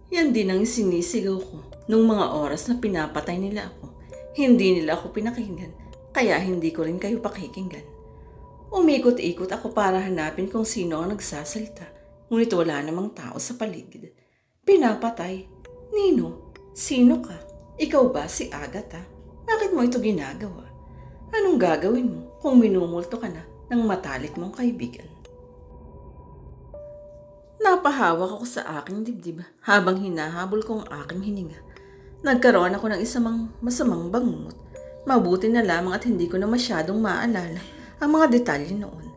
Yan din ang sinisigaw ko nung mga oras na pinapatay nila ako. Hindi nila ako pinakinggan, kaya hindi ko rin kayo pakikinggan. Umikot-ikot ako para hanapin kung sino ang nagsasalita, ngunit wala namang tao sa paligid. Pinapatay. Nino, sino ka? Ikaw ba si Agatha? Bakit mo ito ginagawa? Anong gagawin mo kung minumulto ka na ng matalik mong kaibigan? Napahawak ako sa aking dibdib habang hinahabol ko ang aking hininga. Nagkaroon ako ng isang masamang bangungot. Mabuti na lamang at hindi ko na masyadong maalala ang mga detalye noon.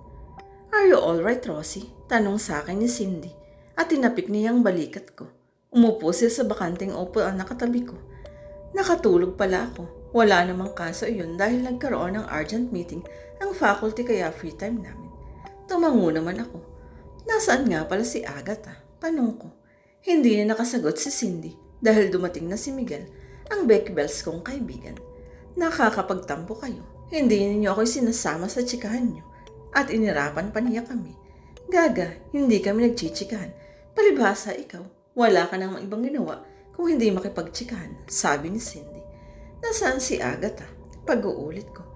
"Are you alright, Rosie?" Tanong sa akin ni Cindy at tinapik niya ang balikat ko. Umupo siya sa bakanteng upuan na katabi ko. Nakatulog pala ako. Wala namang kaso iyon dahil nagkaroon ng urgent meeting ang faculty kaya free time namin. Tumango naman ako. Nasaan nga pala si Agatha? Tanong ko. Hindi na nakasagot si Cindy dahil dumating na si Miguel, ang Becky Bells kong kaibigan. Nakakapagtampo kayo. Hindi ninyo ako sinasama sa tsikahan nyo. At inirapan pa niya kami. Gaga, hindi kami nagchichikahan. Palibhasa ikaw, wala ka nang ibang ginawa kung hindi makipagtsikahan, sabi ni Cindy. Nasaan si Agatha? Pag-uulit ko.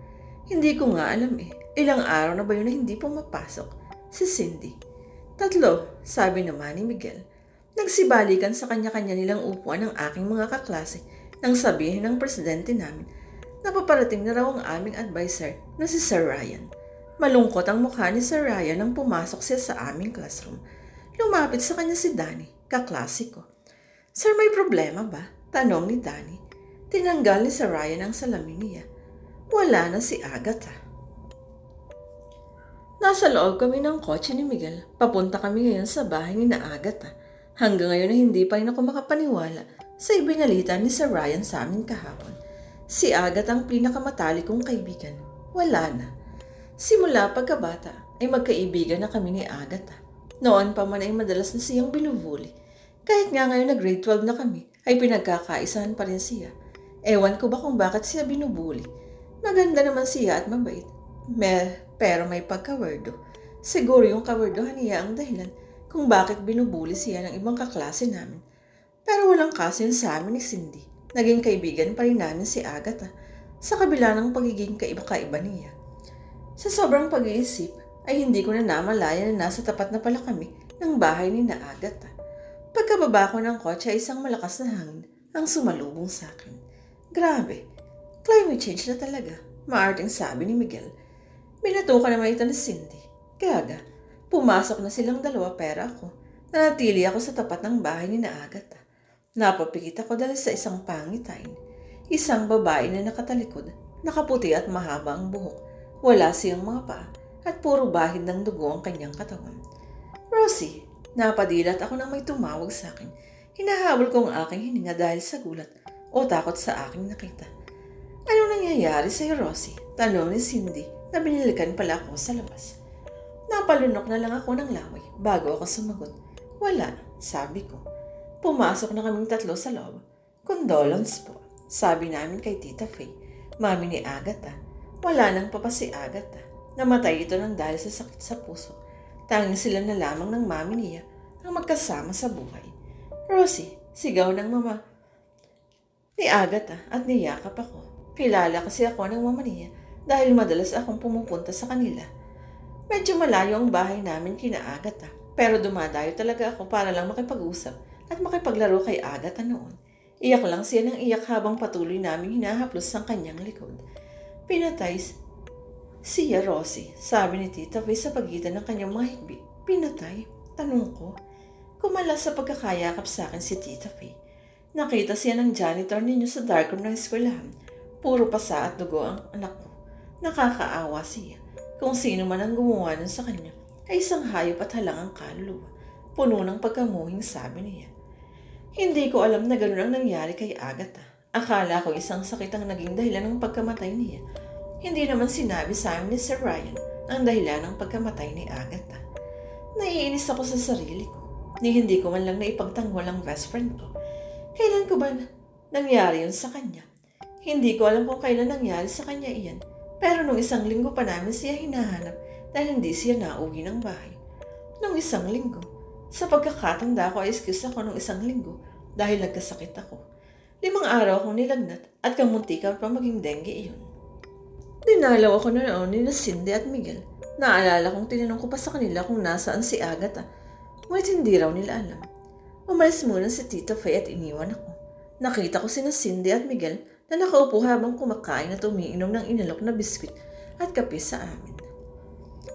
Hindi ko nga alam eh. Ilang araw na ba yun na hindi pumapasok? Si Cindy. 3, sabi naman ni Miguel. Nagsibalikan sa kanya-kanya nilang upuan ng aking mga kaklase nang sabihin ng presidente namin na paparating na raw ang aming advisor na si Sir Ryan. Malungkot ang mukha ni Sir Ryan nang pumasok siya sa aming classroom. Lumapit sa kanya si Danny, kaklase ko. Sir, may problema ba? Tanong ni Danny. Tinanggal ni Sir Ryan ang salamin niya. Wala na si Agatha. Nasa loob kami ng kotse ni Miguel. Papunta kami ngayon sa bahay ni na Agatha. Hanggang ngayon ay hindi pa rin ako makapaniwala sa ibinalita ni Sir Ryan sa amin kahapon. Si Agatha ang pinakamatalik kong kaibigan. Wala na. Simula pagkabata ay magkaibigan na kami ni Agatha. Noon pa man ay madalas na siyang binubuli. Kahit nga ngayon na grade 12 na kami, ay pinagkakaisahan pa rin siya. Ewan ko ba kung bakit siya binubuli. Maganda naman siya at mabait. Pero may pagkawerdo. Siguro yung kawerdohan niya ang dahilan kung bakit binubuli siya ng ibang kaklase namin. Pero walang kaso yun sa amin ni Cindy. Naging kaibigan pa rin namin si Agatha sa kabila ng pagiging kaiba-kaiba niya. Sa sobrang pag-iisip ay hindi ko na namalaya na nasa tapat na pala kami ng bahay ni na Agatha. Pagkababa ko ng kotse ay isang malakas na hangin ang sumalubong sa akin. Grabe, climate change na talaga, maarting sabi ni Miguel. Binatukan naman ito ni Cindy. Gaga, pumasok na silang dalawa pero ako. Nanatili ako sa tapat ng bahay ni na Agatha. Napapikit ako dahil sa isang pangitain. Isang babae na nakatalikod, nakaputi at mahaba ang buhok. Wala siyang mga paa at puro bahid ng dugo ang kanyang katawan. Rosie, napadilat ako nang may tumawag sa akin. Hinahabol ko ang aking hininga dahil sa gulat o takot sa aking nakita. Anong nangyayari sa'yo, Rosie? Tanong ni Cindy na binilikan pala ako sa labas. Napalunok na lang ako ng laway bago ako sumagot. Wala, sabi ko. Pumasok na kaming 3 sa loob. Condolence po, sabi namin kay Tita Faye, mami ni Agatha. Wala nang papa si Agatha. Namatay ito ng dahil sa sakit sa puso. Tanging sila na lamang ng mami niya ang magkasama sa buhay. Rosie, sigaw ng mama ni Agatha at niyakap ako. Kilala kasi ako ng mama niya dahil madalas akong pumupunta sa kanila. Medyo malayo ang bahay namin kina Agatha, pero dumadayo talaga ako para lang makipag-usap at makipaglaro kay Agatha noon. Iyak lang siya ng iyak habang patuloy namin hinahaplos ang kanyang likod. Pinatay siya, Rosie, sabi ni Tita Faye sa pagitan ng kanyang mga higbi. Pinatay? Tanong ko. Kumalas sa pagkakayakap sa akin si Tita Faye. Nakita siya ng janitor ninyo sa darkroom ng eskwelahan. Puro pasa at dugo ang anak ko. Nakakaawa siya. Kung sino man ang gumawa nun sa kanya, ay isang hayop at halangang kaluluwa. Puno ng pagkamuhing sabi niya. Hindi ko alam na gano'n ang nangyari kay Agatha. Akala ko isang sakit ang naging dahilan ng pagkamatay niya. Hindi naman sinabi sa amin ni Sir Ryan ang dahilan ng pagkamatay ni Agatha. Naiinis ako sa sarili ko. Hindi ko man lang naipagtanggol ang best friend ko. Kailan ko ba nangyari yun sa kanya? Hindi ko alam kung kailan nangyari sa kanya iyan. Pero nung 1 linggo pa namin siya hinahanap dahil hindi siya nauwi ng bahay. Nung 1 linggo. Sa pagkakatanda ko ay excuse ako nung 1 linggo dahil nagkasakit ako. 5 araw akong nilagnat at kamuntikan pa maging dengue iyon. Dinalaw ako noon ni Cindy at Miguel. Naalala kong tinanong ko pa sa kanila kung nasaan si Agatha. Ngunit hindi raw nila alam. Umalis muna si Tita Faye at iniwan ako. Nakita ko sina Cindy at Miguel na nakaupo habang kumakain at umiinom ng inalok na biskwit at kape sa amin.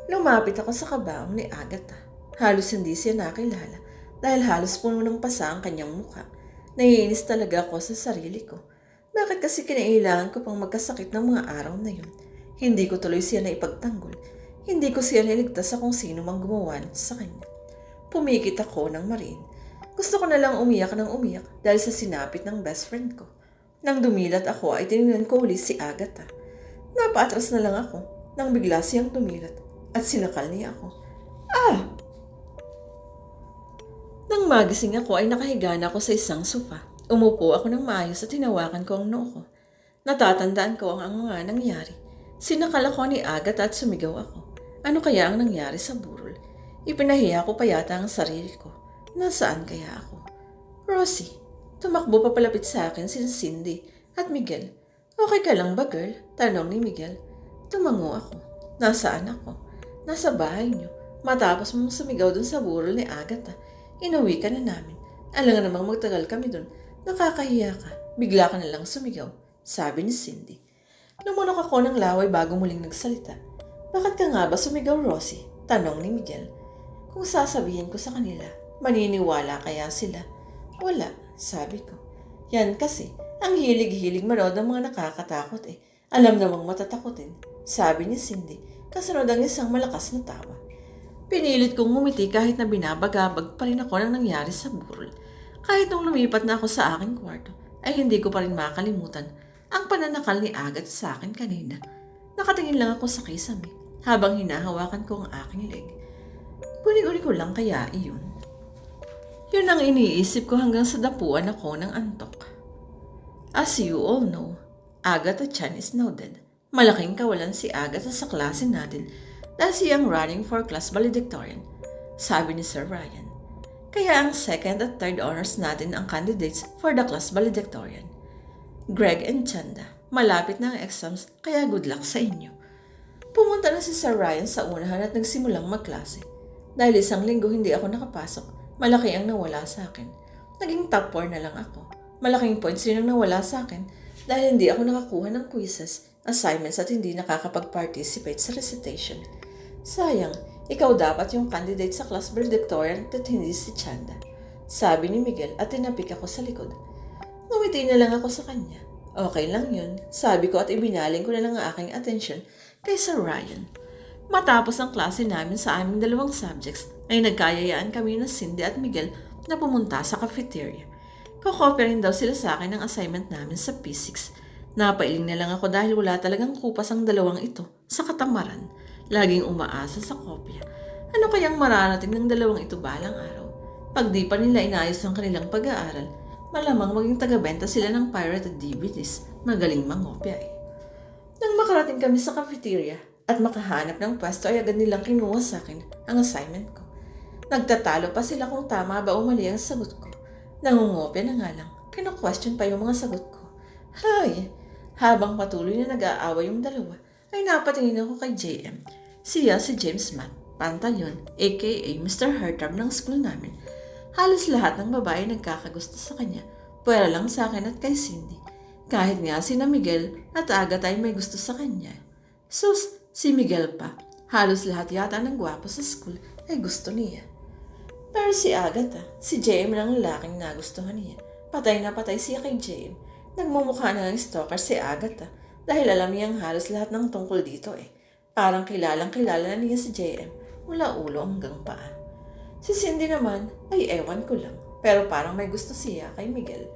Lumapit ako sa kabaong ni Agatha. Halos hindi siya nakilala dahil halos puno ng pasa ang kanyang mukha. Naiinis talaga ako sa sarili ko. Bakit kasi kinailangan ko pang magkasakit ng mga araw na yun? Hindi ko tuloy siya na ipagtanggol. Hindi ko siya niligtas sa kung sino mang gumawa sa kanya. Pumikit ako ng marin. Gusto ko na lang umiyak ng umiyak dahil sa sinapit ng best friend ko. Nang dumilat ako ay tinignan ko uli si Agatha. Napaatras na lang ako nang bigla siyang dumilat at sinakal niya ako. Ah! Nang magising ako ay nakahiga na ako sa isang sofa. Umupo ako ng maayos at hinawakan ko ang noo ko. Natatandaan ko ang mga nangyari. Sinakal ako ni Agatha at sumigaw ako. Ano kaya ang nangyari sa burol? Ipinahiya ko pa yata ang sarili ko. Nasaan kaya ako? Rosie, tumakbo pa palapit sa akin si Cindy at Miguel. Okay ka lang ba, girl? Tanong ni Miguel. Tumango ako. Nasaan ako? Nasa bahay niyo. Matapos mong sumigaw dun sa burol ni Agatha, inuwi ka na namin. Alam nga namang magtagal kami dun. Nakakahiya ka. Bigla ka na lang sumigaw, sabi ni Cindy. Lumunok ako ng laway bago muling nagsalita. Bakit ka nga ba sumigaw, Rosie? Tanong ni Miguel. Kung sasabihin ko sa kanila, maniniwala kaya sila? Wala, sabi ko. Yan kasi, ang hilig-hilig manood ng mga nakakatakot eh. Alam namang matatakotin, sabi ni Cindy, kasunod ang isang malakas na tawa. Pinilit kong ngumiti kahit na binabagabag pa rin ako nang nangyari sa burol. Kahit nung lumipat na ako sa aking kwarto, ay hindi ko pa rin makalimutan ang pananakal ni Agatha sa akin kanina. Nakatingin lang ako sa kisame habang hinahawakan ko ang aking leg. Guni-guni ko lang kaya iyon. Yun ang iniisip ko hanggang sa dapuan ako ng antok. As you all know, Agatha Chan is now dead. Malaking kawalan si Agatha sa klase natin dahil siyang running for class valedictorian, sabi ni Sir Ryan. Kaya ang second at third honors natin ang candidates for the class valedictorian. Greg and Chanda, malapit na ang exams kaya good luck sa inyo. Pumunta na si Sir Ryan sa unahan at nagsimulang magklase. Dahil 1 linggo hindi ako nakapasok, malaki ang nawala sa akin. Naging top 4 na lang ako. Malaking points rin ang nawala sa akin dahil hindi ako nakakuha ng quizzes, assignments at hindi nakakapag-participate sa recitation. Sayang, ikaw dapat yung candidate sa class valedictorian at hindi si Chanda, sabi ni Miguel at tinapik ako sa likod. Ngumiti na lang ako sa kanya. Okay lang yun, sabi ko at ibinaling ko na lang ang aking atensyon kay Sir Ryan. Matapos ang klase namin sa aming 2 subjects ay nagkayayaan kami ng Cindy at Miguel na pumunta sa cafeteria. Kokopya rin daw sila sa akin ng assignment namin sa P6. Napailing na lang ako dahil wala talagang kupas ang 2 ito sa katamaran. Laging umaasa sa kopya. Ano kayang mararating ng 2 ito balang araw? Pag di pa nila inayos ang kanilang pag-aaral, malamang maging taga-benta sila ng pirated DVDs. Magaling mangopya eh. Nang makarating kami sa cafeteria at makahanap ng pwesto ay agad nilang kinuha sa akin ang assignment ko. Nagtatalo pa sila kung tama ba o mali ang sagot ko. Nangungopya na nga lang, kino-question pa yung mga sagot ko. Hay! Habang patuloy na nag-aaway yung 2, ay napatingin ako kay JM. Siya si James Matt Pantalyon, aka Mr. Heartthrob ng school namin. Halos lahat ng babae nagkakagusto sa kanya, pwera lang sa akin at kay Cindy. Kahit nga sina Miguel at Agatha ay may gusto sa kanya. Sus, si Miguel pa. Halos lahat yata ng gwapo sa school ay gusto niya. Pero si Agatha, si JM lang lalaking nagustuhan niya. Patay na patay siya kay JM. Nagmumukha na ng stalker si Agatha dahil alam niyang halos lahat ng tungkol dito eh. Parang kilalang kilala na niya si JM mula ulo hanggang paa. Si Cindy naman ay ewan ko lang pero parang may gusto siya kay Miguel.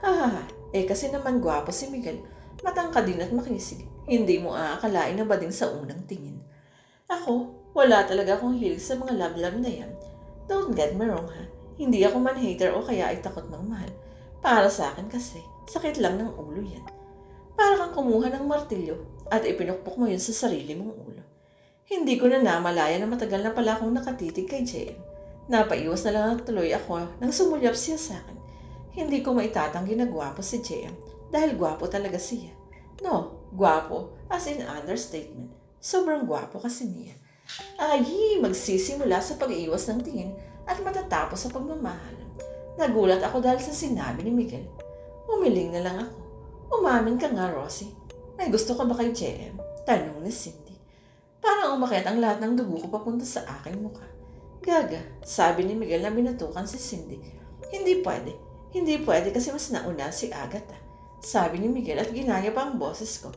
Hahaha, kasi naman gwapo si Miguel, matangkad din at makisig. Hindi mo aakalain na bading sa unang tingin. Ako, wala talaga akong hilig sa mga love-love na yan. Don't get me wrong ha, hindi ako man hater o kaya ay takot magmahal. Para sa akin kasi, sakit lang ng ulo yan. Para kang kumuha ng martilyo at ipinukpok mo yun sa sarili mong ulo. Hindi ko na namalaya na matagal na pala akong nakatitig kay JM. Napaiwas na lang tuloy ako nang sumulyap siya sa akin. Hindi ko maitatanggi na gwapo si JM dahil gwapo talaga siya. No, gwapo as in understatement. Sobrang gwapo kasi niya. Ay, magsisimula sa pag-iwas ng tingin at matatapos sa pagmamahalan. Nagulat ako dahil sa sinabi ni Miguel. Umiling na lang ako. Umamin ka nga, Rosie. May gusto ka ba kay JM? Tanong ni Cindy. Parang umakyat ang lahat ng dugo ko papunta sa aking mukha. Gaga, sabi ni Miguel na binatukan si Cindy. Hindi pwede. Hindi pwede kasi mas nauna si Agatha. Sabi ni Miguel at ginaya pa ang boses ko.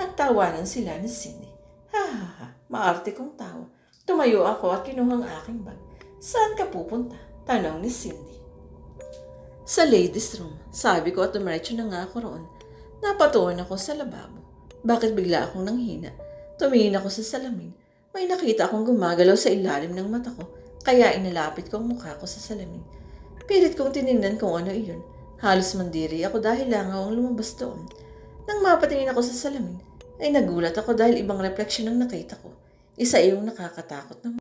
Nagtawanan sila ni Cindy. Ha ha ha, maarte kong tawa. Tumayo ako at kinuha ang aking bag. Saan ka pupunta? Tanong ni Cindy. Sa ladies room, sabi ko at dumiretso na nga ako roon. Napatuon ako sa lababo. Bakit bigla akong nanghina? Tumingin ako sa salamin. May nakita akong gumagalaw sa ilalim ng mata ko, kaya inalapit ko ang mukha ko sa salamin. Pilit kong tinignan kung ano iyon. Halos mandiri ako dahil langaw ang lumabas doon. Nang mapatingin ako sa salamin, ay nagulat ako dahil ibang refleksyon ang nakita ko. Isa iyong nakakatakot na